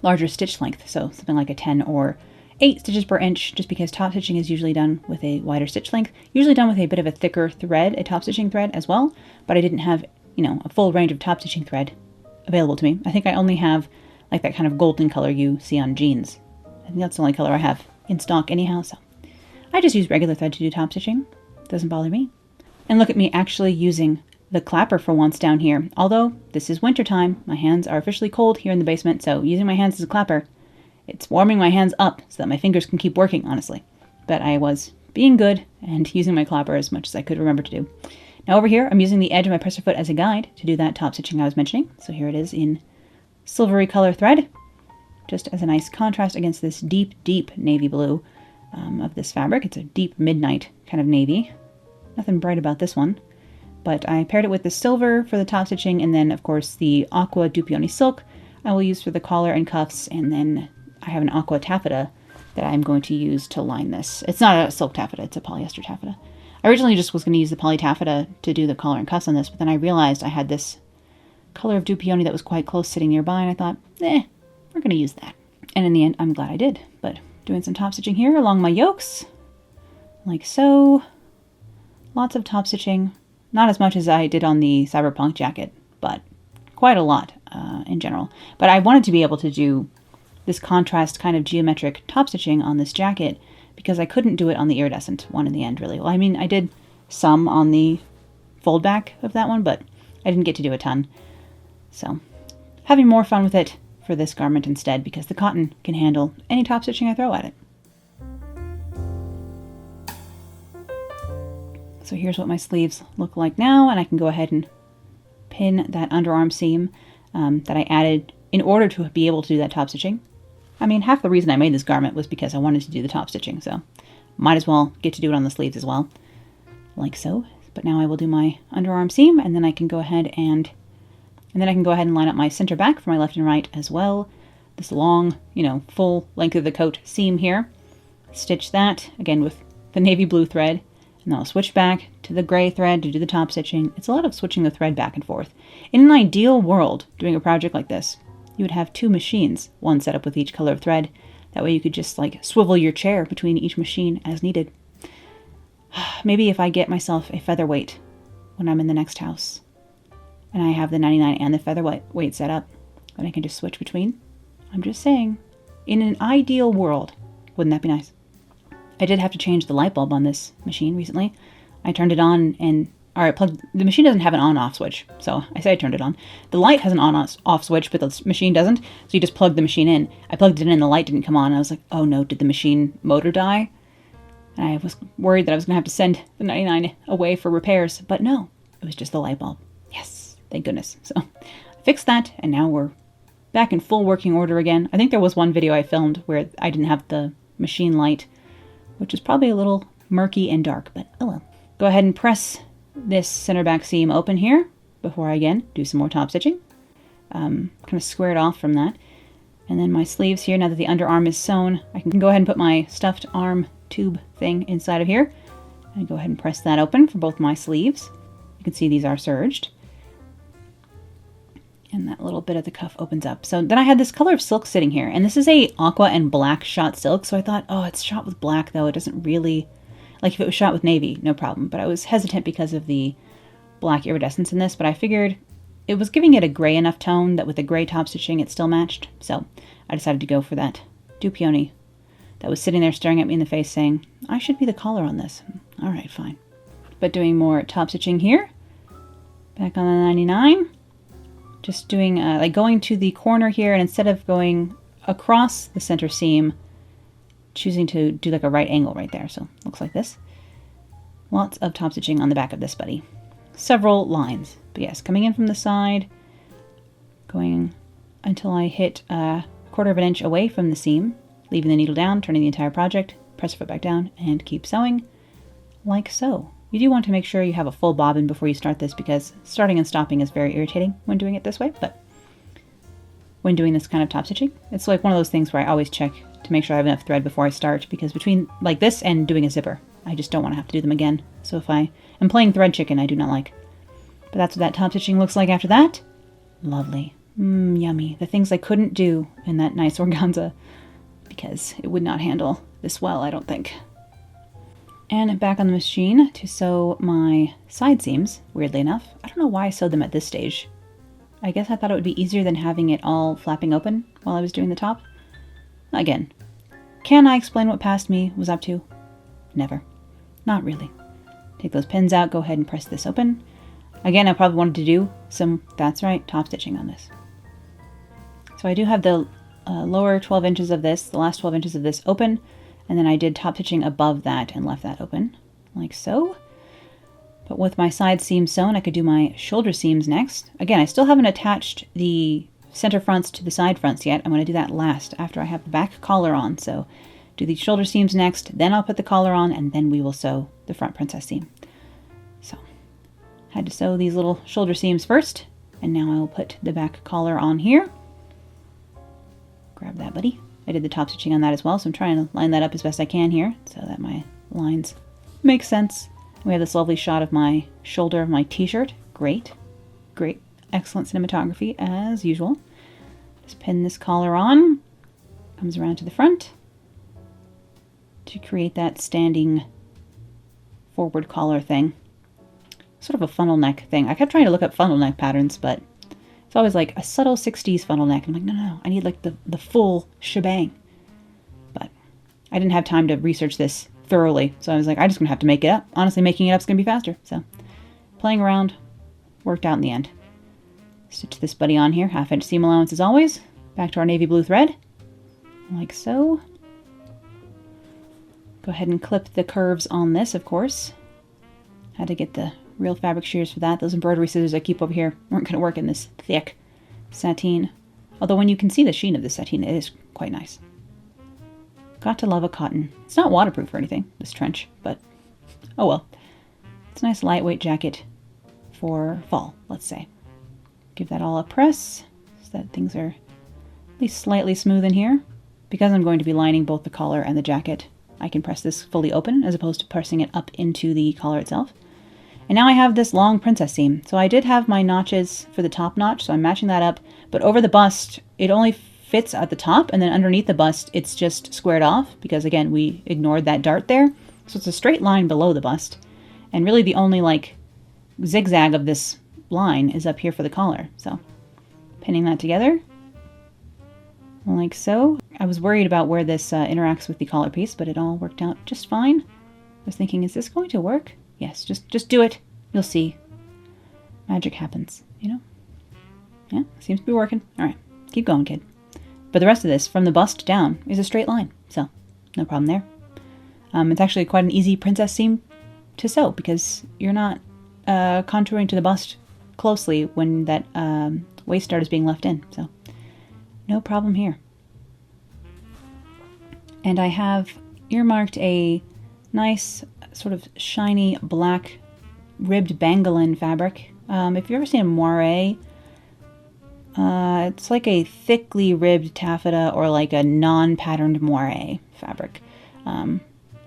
larger stitch length, so something like a 10 or 8 stitches per inch, just because top stitching is usually done with a wider stitch length, usually done with a bit of a thicker thread, a top stitching thread as well, but I didn't have, you know, a full range of top stitching thread available to me. I think I only have like that kind of golden color you see on jeans. I think that's the only color I have in stock anyhow, so I just use regular thread to do top stitching. Doesn't bother me. And look at me actually using the clapper for once down here. Although this is winter time, my hands are officially cold here in the basement, so using my hands as a clapper, it's warming my hands up so that my fingers can keep working, honestly. But I was being good and using my clapper as much as I could remember to do. Now over here, I'm using the edge of my presser foot as a guide to do that top stitching I was mentioning. So here it is in silvery color thread, just as a nice contrast against this deep, deep navy blue of this fabric. It's a deep midnight kind of navy. Nothing bright about this one. But I paired it with the silver for the top stitching, and then of course the Aqua Dupioni silk I will use for the collar and cuffs, and then I have an Aqua taffeta that I'm going to use to line this. It's not a silk taffeta, it's a polyester taffeta. I originally just was going to use the poly taffeta to do the collar and cuffs on this, but then I realized I had this color of Dupioni that was quite close sitting nearby, and I thought, we're going to use that. And in the end, I'm glad I did. But doing some top stitching here along my yokes, like so. Lots of top stitching. Not as much as I did on the Cyberpunk jacket, but quite a lot in general. But I wanted to be able to do this contrast kind of geometric top stitching on this jacket because I couldn't do it on the iridescent one in the end, really. Well, I mean, I did some on the fold back of that one, but I didn't get to do a ton. So, having more fun with it for this garment instead, because the cotton can handle any top stitching I throw at it. So here's what my sleeves look like now, and I can go ahead and pin that underarm seam that I added in order to be able to do that top stitching. I mean, half the reason I made this garment was because I wanted to do the top stitching, so might as well get to do it on the sleeves as well, like so. But now I will do my underarm seam, and then I can go ahead and line up my center back for my left and right as well. This long, full length of the coat seam here. Stitch that, again with the navy blue thread, and then I'll switch back to the gray thread to do the top stitching. It's a lot of switching the thread back and forth. In an ideal world, doing a project like this, you would have 2 machines, one set up with each color of thread. That way you could just swivel your chair between each machine as needed. Maybe if I get myself a featherweight when I'm in the next house, and I have the 99 and the featherweight set up, then I can just switch between. I'm just saying, in an ideal world, wouldn't that be nice? I did have to change the light bulb on this machine recently. I turned it on the machine doesn't have an on-off switch, so I say I turned it on. The light has an on-off switch, but the machine doesn't, so you just plug the machine in. I plugged it in and the light didn't come on, and I was like, oh no, did the machine motor die? And I was worried that I was going to have to send the 99 away for repairs, but no, it was just the light bulb. Yes, thank goodness. So I fixed that, and now we're back in full working order again. I think there was one video I filmed where I didn't have the machine light, which is probably a little murky and dark, but oh well. Go ahead and press this center back seam open here before I again do some more top stitching. Kind of square it off from that. And then my sleeves here, now that the underarm is sewn, I can go ahead and put my stuffed arm tube thing inside of here. And go ahead and press that open for both my sleeves. You can see these are serged. And that little bit of the cuff opens up. So then I had this color of silk sitting here, and this is a aqua and black shot silk. So I thought, oh, it's shot with black though. It doesn't really, if it was shot with navy, no problem. But I was hesitant because of the black iridescence in this, but I figured it was giving it a gray enough tone that with the gray top stitching it still matched. So I decided to go for that Dupioni that was sitting there staring at me in the face saying, I should be the collar on this. All right, fine. But doing more top stitching here, back on the 99. Just doing, going to the corner here, and instead of going across the center seam, choosing to do a right angle right there. So looks like this. Lots of top stitching on the back of this buddy. Several lines. But yes, coming in from the side, going until I hit a 1/4 of an inch away from the seam, leaving the needle down, turning the entire project, press your foot back down, and keep sewing like so. You do want to make sure you have a full bobbin before you start this, because starting and stopping is very irritating when doing it this way, but when doing this kind of top stitching. It's like one of those things where I always check to make sure I have enough thread before I start, because between like this and doing a zipper, I just don't want to have to do them again. So if I am playing thread chicken, I do not like. But that's what that top stitching looks like after that. Lovely. Yummy. The things I couldn't do in that nice organza because it would not handle this well, I don't think. And back on the machine to sew my side seams, weirdly enough. I don't know why I sewed them at this stage. I guess I thought it would be easier than having it all flapping open while I was doing the top. Again, can I explain what past me was up to? Never. Not really. Take those pins out, go ahead and press this open. Again, I probably wanted to do some, that's right, top stitching on this. So I do have the lower 12 inches of this, the last 12 inches of this open, and then I did top stitching above that and left that open, like so. But with my side seams sewn, I could do my shoulder seams next. Again, I still haven't attached the center fronts to the side fronts yet. I'm going to do that last after I have the back collar on. So do the shoulder seams next, then I'll put the collar on, and then we will sew the front princess seam. So had to sew these little shoulder seams first, and now I will put the back collar on here. Grab that, buddy. I did the top stitching on that as well, so I'm trying to line that up as best I can here so that my lines make sense. We have this lovely shot of my shoulder of my t-shirt. Great. Great. Excellent cinematography as usual. Just pin this collar on. Comes around to the front to create that standing forward collar thing. Sort of a funnel neck thing. I kept trying to look up funnel neck patterns, but it's always like a subtle 60s funnel neck. I'm like, no, I need like the full shebang. But I didn't have time to research this thoroughly, so I was like, I'm just gonna have to make it up. Honestly, making it up is gonna be faster. So playing around worked out in the end. Stitch this buddy on here, 1/2 inch seam allowance as always. Back to our navy blue thread, like so. Go ahead and clip the curves on this, of course. Had to get the real fabric shears for that. Those embroidery scissors I keep over here weren't gonna work in this thick sateen. Although when you can see the sheen of the sateen, it is quite nice. Got to love a cotton. It's not waterproof or anything, this trench, but oh well. It's a nice lightweight jacket for fall, let's say. Give that all a press so that things are at least slightly smooth in here. Because I'm going to be lining both the collar and the jacket, I can press this fully open as opposed to pressing it up into the collar itself. And now I have this long princess seam. So I did have my notches for the top notch, so I'm matching that up. But over the bust, it only fits at the top, and then underneath the bust, it's just squared off, because again, we ignored that dart there. So it's a straight line below the bust. And really the only like zigzag of this line is up here for the collar. So pinning that together, like so. I was worried about where this interacts with the collar piece, but it all worked out just fine. I was thinking, is this going to work? Yes, just do it. You'll see. Magic happens, you know? Yeah, seems to be working. All right, keep going, kid. But the rest of this, from the bust down, is a straight line, so no problem there. It's actually quite an easy princess seam to sew, because you're not contouring to the bust closely when that waist dart is being left in, so no problem here. And I have earmarked a nice sort of shiny black ribbed bangoline fabric. If you've ever seen a moire, it's like a thickly ribbed taffeta or like a non-patterned moire fabric.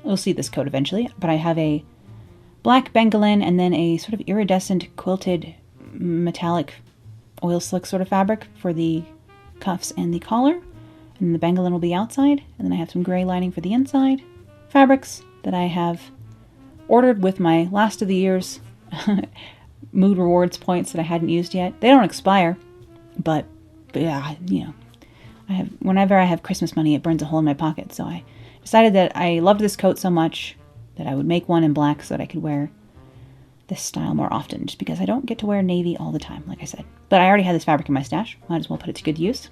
We'll see this coat eventually, but I have a black bangoline and then a sort of iridescent quilted metallic oil slick sort of fabric for the cuffs and the collar. And the bangoline will be outside, and then I have some gray lining for the inside. Fabrics that I have ordered with my last of the year's mood rewards points that I hadn't used yet. They don't expire, but yeah, you know, whenever I have Christmas money, it burns a hole in my pocket. So I decided that I loved this coat so much that I would make one in black so that I could wear this style more often, just because I don't get to wear navy all the time, like I said. But I already had this fabric in my stash. Might as well put it to good use.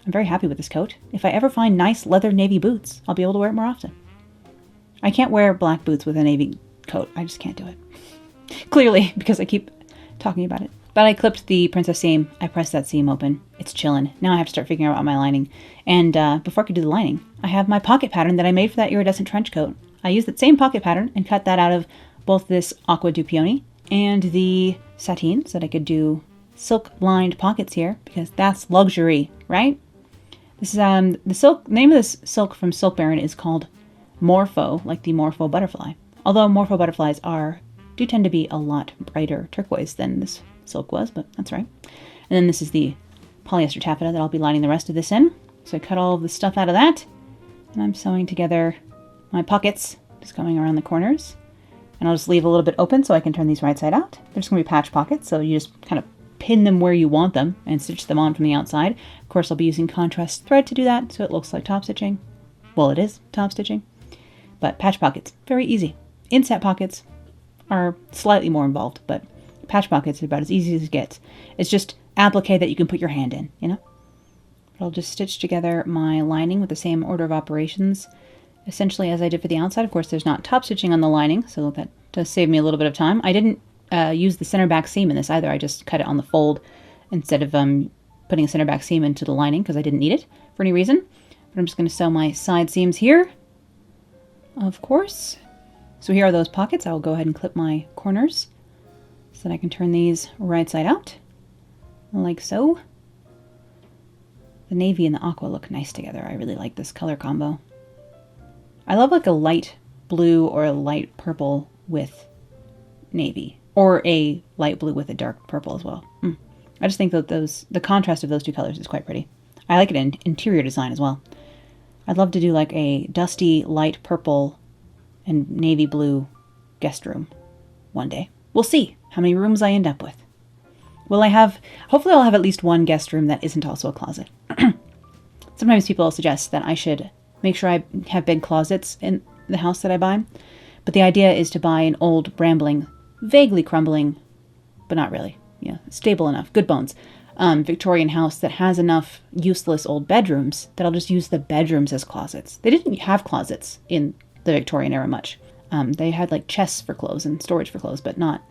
I'm very happy with this coat. If I ever find nice leather navy boots, I'll be able to wear it more often. I can't wear black boots with a navy coat. I just can't do it. Clearly, because I keep talking about it. But I clipped the princess seam. I pressed that seam open. It's chillin'. Now I have to start figuring out my lining. And before I could do the lining, I have my pocket pattern that I made for that iridescent trench coat. I used that same pocket pattern and cut that out of both this Aqua Dupioni and the Sateen so that I could do silk lined pockets here because that's luxury, right? This is the silk name of this silk from Silk Baron is called Morpho, like the Morpho butterfly. Although Morpho butterflies do tend to be a lot brighter turquoise than this silk was, but that's right. And then this is the polyester taffeta that I'll be lining the rest of this in. So I cut all of the stuff out of that, and I'm sewing together my pockets, just going around the corners. And I'll just leave a little bit open so I can turn these right side out. They're just going to be patch pockets, so you just kind of pin them where you want them and stitch them on from the outside. Of course, I'll be using contrast thread to do that, so it looks like top stitching. Well, it is top stitching. But patch pockets, very easy. Inset pockets are slightly more involved, but patch pockets are about as easy as it gets. It's just applique that you can put your hand in, you know? But I'll just stitch together my lining with the same order of operations, essentially as I did for the outside. Of course, there's not top stitching on the lining, so that does save me a little bit of time. I didn't use the center back seam in this either. I just cut it on the fold instead of putting a center back seam into the lining because I didn't need it for any reason. But I'm just going to sew my side seams here, of course. So here are those pockets. I will go ahead and clip my corners so that I can turn these right side out, like so. The navy and the aqua look nice together. I really like this color combo. I love like a light blue or a light purple with navy, or a light blue with a dark purple as well. I just think that the contrast of those two colors is quite pretty. I like it in interior design as well. I'd love to do like a dusty light purple and navy blue guest room one day. We'll see how many rooms I end up with. Hopefully I'll have at least one guest room that isn't also a closet. Sometimes people suggest that I should make sure I have big closets in the house that I buy. But the idea is to buy an old, rambling, vaguely crumbling, but not really, stable enough, good bones, Victorian house that has enough useless old bedrooms that I'll just use the bedrooms as closets. They didn't have closets in the Victorian era much. They had like chests for clothes and storage for clothes, but not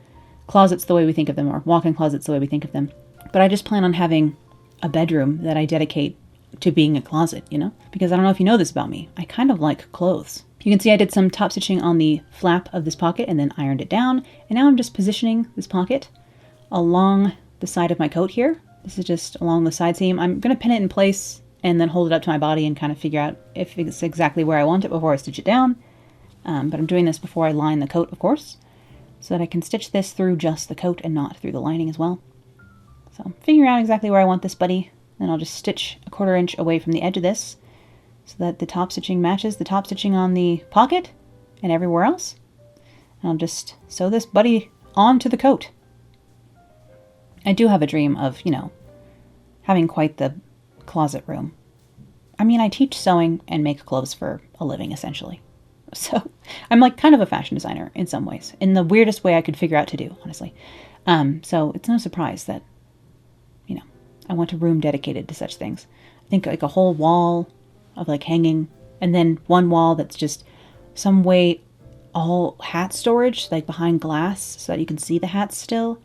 closets the way we think of them, or walk-in closets the way we think of them. But I just plan on having a bedroom that I dedicate to being a closet, because I don't know if you know this about me. I kind of like clothes. You can see I did some top stitching on the flap of this pocket and then ironed it down. And now I'm just positioning this pocket along the side of my coat here. This is just along the side seam. I'm going to pin it in place and then hold it up to my body and kind of figure out if it's exactly where I want it before I stitch it down. But I'm doing this before I line the coat, of course, so that I can stitch this through just the coat and not through the lining as well. So I'm figuring out exactly where I want this buddy. Then I'll just stitch a 1/4 inch away from the edge of this so that the top stitching matches the top stitching on the pocket and everywhere else. And I'll just sew this buddy onto the coat. I do have a dream of, having quite the closet room. I mean, I teach sewing and make clothes for a living, essentially. So I'm like kind of a fashion designer in some ways, in the weirdest way I could figure out to do, honestly. So it's no surprise that, I want a room dedicated to such things. I think like a whole wall of like hanging, and then one wall that's just some way all hat storage, like behind glass, so that you can see the hats still.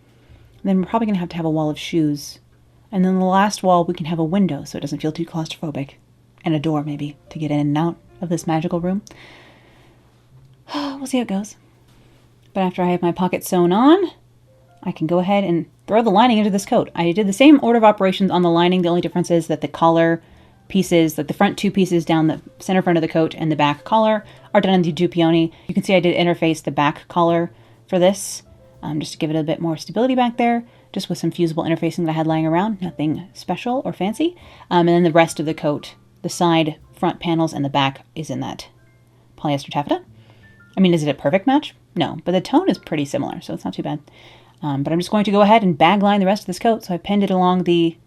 And then we're probably going to have a wall of shoes. And then the last wall, we can have a window so it doesn't feel too claustrophobic. And a door, maybe, to get in and out of this magical room. We'll see how it goes. But after I have my pocket sewn on, I can go ahead and throw the lining into this coat. I did the same order of operations on the lining. The only difference is that the collar pieces, like the front two pieces down the center front of the coat and the back collar, are done in the Dupioni. You can see I did interface the back collar for this, just to give it a bit more stability back there, just with some fusible interfacing that I had lying around. Nothing special or fancy. And then the rest of the coat, the side, front panels, and the back is in that polyester taffeta. I mean, is it a perfect match? No, but the tone is pretty similar, so it's not too bad. But I'm just going to go ahead and bag line the rest of this coat. So I pinned it along the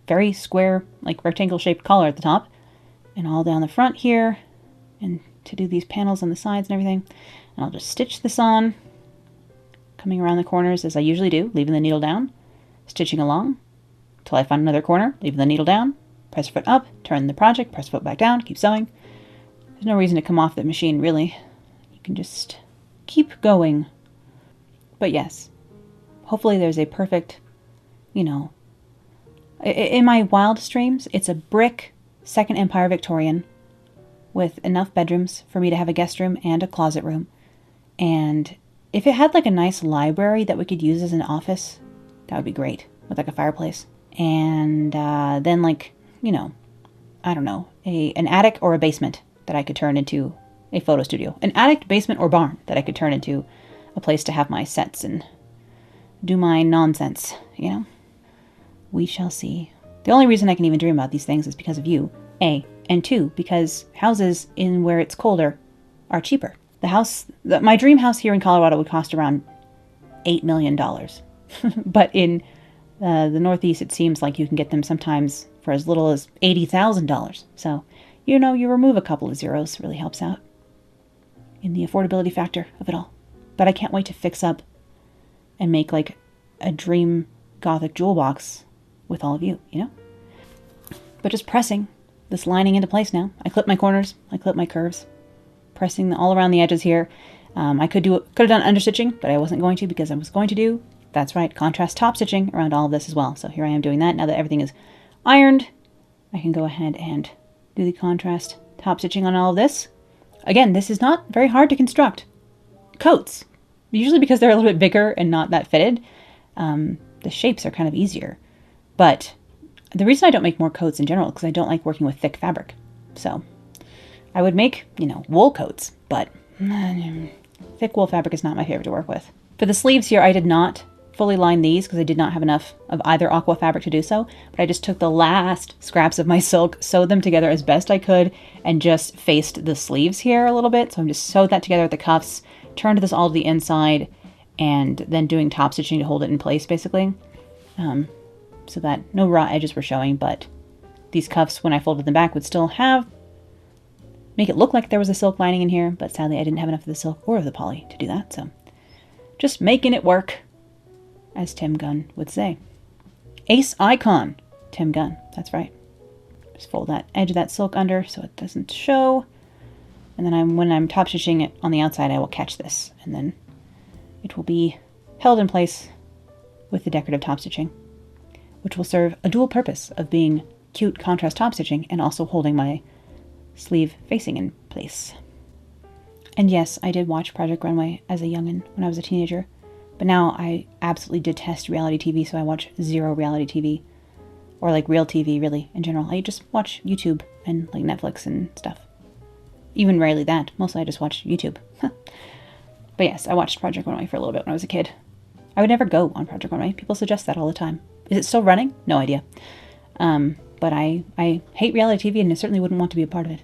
very square, like rectangle shaped collar at the top, and all down the front here, and to do these panels on the sides and everything. And I'll just stitch this on, coming around the corners as I usually do, leaving the needle down, stitching along till I find another corner, leaving the needle down, press foot up, turn the project, press foot back down, keep sewing. There's no reason to come off the machine, really. You can just keep going. But yes, hopefully there's a perfect, in my wildest dreams, it's a brick Second Empire Victorian with enough bedrooms for me to have a guest room and a closet room. And if it had like a nice library that we could use as an office, that would be great. with like a fireplace. And then like, you know, I don't know, an attic or a basement that I could turn into a photo studio. An attic, basement, or barn that I could turn into a place to have my sets and do my nonsense, you know? We shall see. The only reason I can even dream about these things is because of you, A. And 2, because houses in where it's colder are cheaper. My dream house here in Colorado would cost around $8 million. But in the Northeast, it seems like you can get them sometimes for as little as $80,000. So, you know, you remove a couple of zeros, really helps out in the affordability factor of it all. But I can't wait to fix up and make like a dream Gothic jewel box with all of you, you know? But just pressing this lining into place now. I clip my corners, I clip my curves, pressing all around the edges here. I could have done understitching, but I wasn't going to because I was going to do, that's right, contrast top stitching around all of this as well. So here I am doing that. Now that everything is ironed, I can go ahead and do the contrast top stitching on all of this. Again, this is not very hard to construct. Coats, usually because they're a little bit bigger and not that fitted, the shapes are kind of easier. But the reason I don't make more coats in general is because I don't like working with thick fabric. So I would make, you know, wool coats, but thick wool fabric is not my favorite to work with. For the sleeves here, I did not fully line these because I did not have enough of either Aqua fabric to do so, but I just took the last scraps of my silk, sewed them together as best I could, and just faced the sleeves here a little bit. So I'm just sewed that together at the cuffs, turned this all to the inside, and then doing top stitching to hold it in place, basically. So that no raw edges were showing, but these cuffs, when I folded them back, would still make it look like there was a silk lining in here, but sadly I didn't have enough of the silk or of the poly to do that, so just making it work, as Tim Gunn would say. Ace icon, Tim Gunn, that's right. Just fold that edge of that silk under so it doesn't show, and then when I'm top stitching it on the outside, I will catch this, and then it will be held in place with the decorative top stitching, which will serve a dual purpose of being cute contrast top stitching and also holding my sleeve facing in place. And yes, I did watch Project Runway as a youngin' when I was a teenager, but now I absolutely detest reality TV, so I watch zero reality TV, or like real TV really in general. I just watch YouTube and like Netflix and stuff. Even rarely that. Mostly I just watch YouTube. But yes, I watched Project Runway for a little bit when I was a kid. I would never go on Project Runway. People suggest that all the time. Is it still running? No idea. But I hate reality TV and I certainly wouldn't want to be a part of it.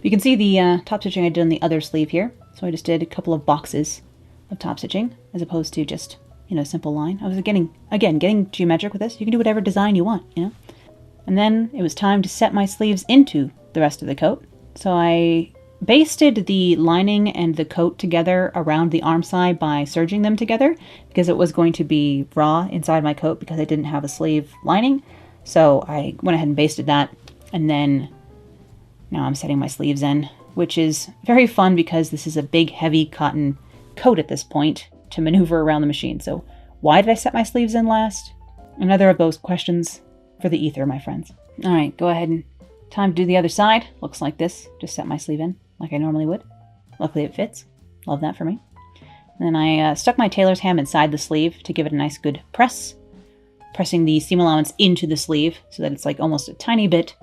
You can see the top stitching I did on the other sleeve here. So I just did a couple of boxes of top stitching as opposed to just, you know, simple line. I was getting geometric with this. You can do whatever design you want, you know. And then it was time to set my sleeves into the rest of the coat. So I basted the lining and the coat together around the arm side by serging them together because it was going to be raw inside my coat because I didn't have a sleeve lining. So I went ahead and basted that, and then now I'm setting my sleeves in, which is very fun because this is a big heavy cotton coat at this point to maneuver around the machine. So why did I set my sleeves in last? Another of those questions for the ether, my friends. All right, go ahead and time to do the other side. Looks like this. Just set my sleeve in like I normally would. Luckily it fits. Love that for me. And then I stuck my tailor's ham inside the sleeve to give it a nice good press, pressing the seam allowance into the sleeve so that it's like almost a tiny bit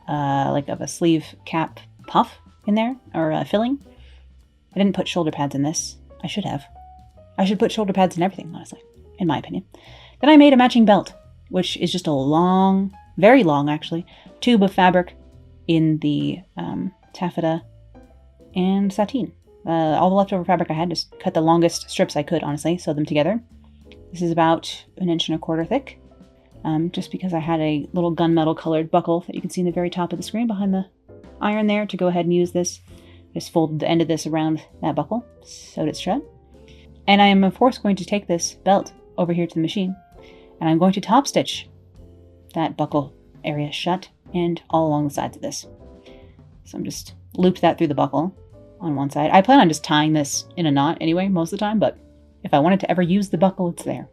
like of a sleeve cap puff in there, or filling. I didn't put shoulder pads in this. I should have. I should put shoulder pads in everything, honestly, in my opinion. Then I made a matching belt, which is just a long, very long actually, tube of fabric in the taffeta and sateen. All the leftover fabric I had, just cut the longest strips I could, honestly, sew them together. This is about 1.25 inches thick, just because I had a little gunmetal colored buckle that you can see in the very top of the screen behind the iron there to go ahead and use this. Just folded the end of this around that buckle, sewed it shut. And I am of course going to take this belt over here to the machine, and I'm going to top stitch that buckle area shut and all along the sides of this. So I'm just looped that through the buckle on one side. I plan on just tying this in a knot anyway most of the time, but if I wanted to ever use the buckle, it's there.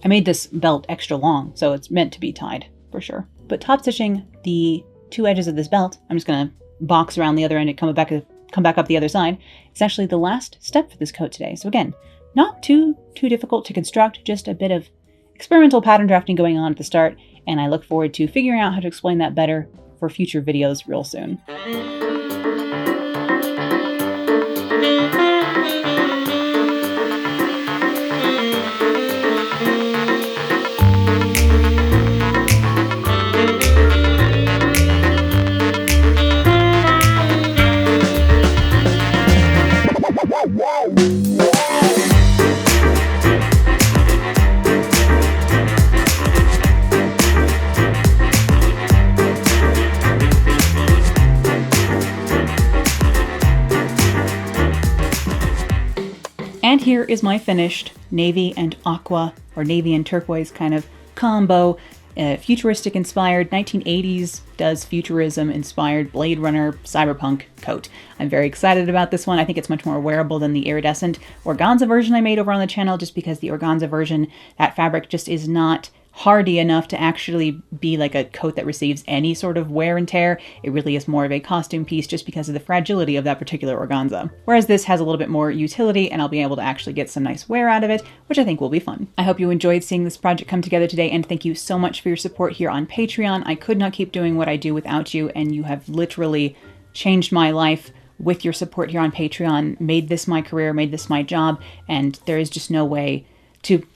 I made this belt extra long, so it's meant to be tied for sure. But top stitching the two edges of this belt, I'm just going to box around the other end and come back up the other side. It's actually the last step for this coat today. So again, not too difficult to construct, just a bit of experimental pattern drafting going on at the start, and I look forward to figuring out how to explain that better for future videos real soon. And here is my finished navy and aqua, or navy and turquoise kind of combo, futuristic inspired 1980s does futurism inspired Blade Runner cyberpunk coat. I'm very excited about this one. I think it's much more wearable than the iridescent organza version I made over on the channel, just because the organza version, that fabric just is not hardy enough to actually be like a coat that receives any sort of wear and tear. It really is more of a costume piece just because of the fragility of that particular organza. Whereas this has a little bit more utility, and I'll be able to actually get some nice wear out of it, which I think will be fun. I hope you enjoyed seeing this project come together today, and thank you so much for your support here on Patreon. I could not keep doing what I do without you, and you have literally changed my life with your support here on Patreon, made this my career, made this my job, and there is just no way to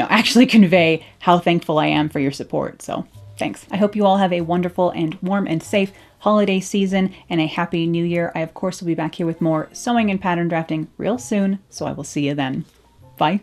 actually convey how thankful I am for your support. So thanks. I hope you all have a wonderful and warm and safe holiday season and a happy new year. I, of course, will be back here with more sewing and pattern drafting real soon, so I will see you then. Bye.